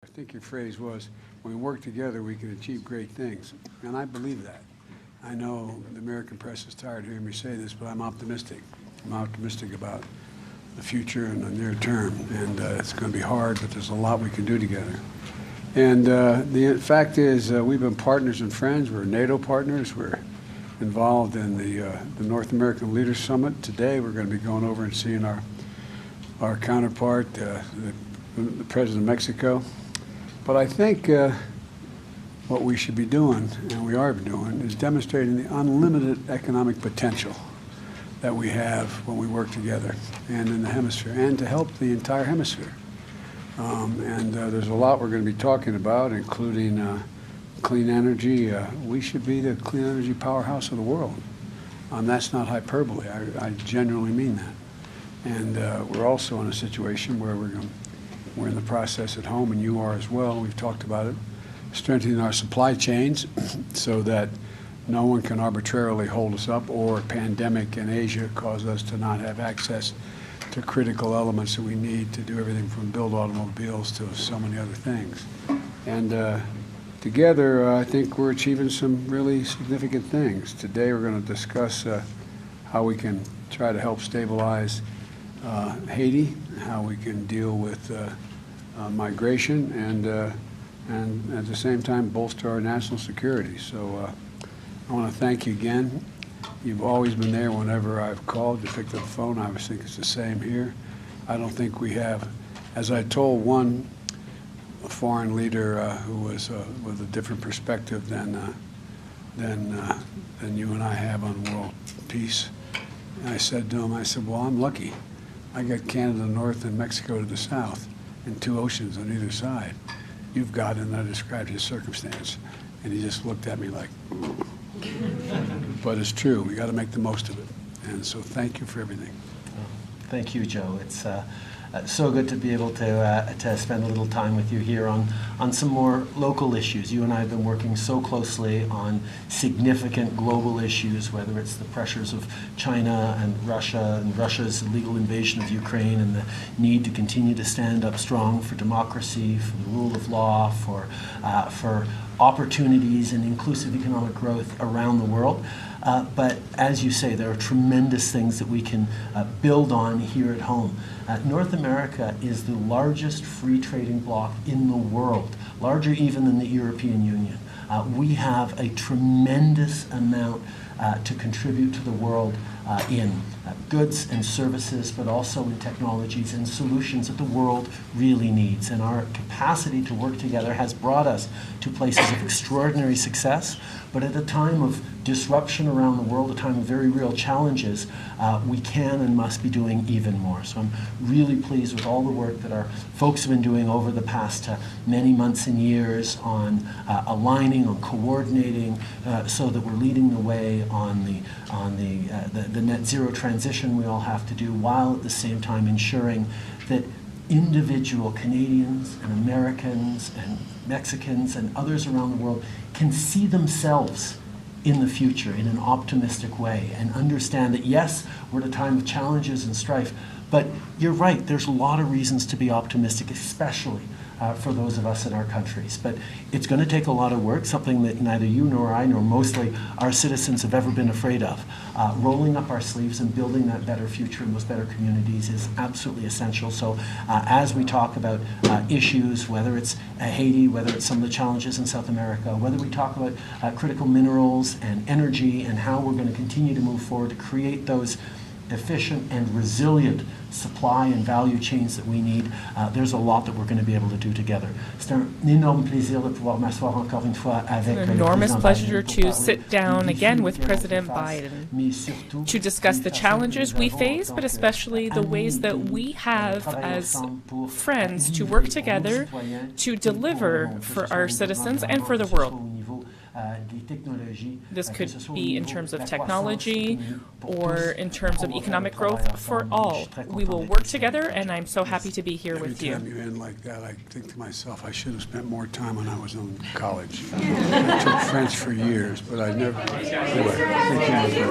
I think your phrase was, when we work together, we can achieve great things. And I believe that. I know the American press is tired of hearing me say this, but I'm optimistic. I'm optimistic about the future and the near term. And it's going to be hard, but there's a lot we can do together. And the fact is, we've been partners and friends. We're NATO partners. We're involved in the North American Leaders Summit. Today, we're going to be going over and seeing our counterpart, the President of Mexico. But I think what we should be doing, and we are doing, is demonstrating the unlimited economic potential that we have when we work together and in the hemisphere, and to help the entire hemisphere. There's a lot we're going to be talking about, including clean energy. We should be the clean energy powerhouse of the world. That's not hyperbole. I genuinely mean that. And we're also in a situation where we're in the process at home, and you are as well, we've talked about it, strengthening our supply chains so that no one can arbitrarily hold us up, or a pandemic in Asia cause us to not have access to critical elements that we need to do everything from build automobiles to so many other things. And together, I think we're achieving some really significant things. Today, we're going to discuss how we can try to help stabilize Haiti, how we can deal with migration, and at the same time bolster our national security. So I want to thank you again. You've always been there whenever I've called. You picked up the phone. I always think it's the same here. I don't think we have, as I told one foreign leader who was with a different perspective than you and I have on world peace. And I said to him, I said, well, I'm lucky. I got Canada to the north and Mexico to the south, and two oceans on either side. You've got, and I described his circumstance. And he just looked at me like, but it's true. We got to make the most of it. And so thank you for everything. Thank you, Joe. It's so good to be able to spend a little time with you here on some more local issues. You and I have been working so closely on significant global issues, whether it's the pressures of China and Russia's illegal invasion of Ukraine, and the need to continue to stand up strong for democracy, for the rule of law, for opportunities and inclusive economic growth around the world. But as you say, there are tremendous things that we can build on here at home. North America is the largest free trading bloc in the world, larger even than the European Union. We have a tremendous amount to contribute to the world in goods and services, but also in technologies and solutions that the world really needs. And our capacity to work together has brought us to places of extraordinary success, but at a time of disruption around the world, a time of very real challenges, we can and must be doing even more. So I'm really pleased with all the work that our folks have been doing over the past many months and years on aligning, on coordinating, so that we're leading the way on the net zero transition we all have to do, while at the same time ensuring that individual Canadians and Americans and Mexicans and others around the world can see themselves in the future in an optimistic way, and understand that yes, we're at a time of challenges and strife, but you're right, there's a lot of reasons to be optimistic, especially for those of us in our countries. But it's going to take a lot of work, something that neither you nor I nor mostly our citizens have ever been afraid of. Rolling up our sleeves and building that better future in those better communities is absolutely essential. So as we talk about issues, whether it's Haiti, whether it's some of the challenges in South America, whether we talk about critical minerals and energy and how we're going to continue to move forward to create those efficient and resilient supply and value chains that we need, there's a lot that we're going to be able to do together. It's an enormous pleasure to sit down again with President Biden to discuss the challenges we face, but especially the ways that we have as friends to work together to deliver for our citizens and for the world. This could be in terms of technology or in terms of economic growth for all. We will work together, and I'm so happy to be here with you. Every time you end like that, I think to myself, I should have spent more time when I was in college. I took French for years, but I never. Anyway, thank you.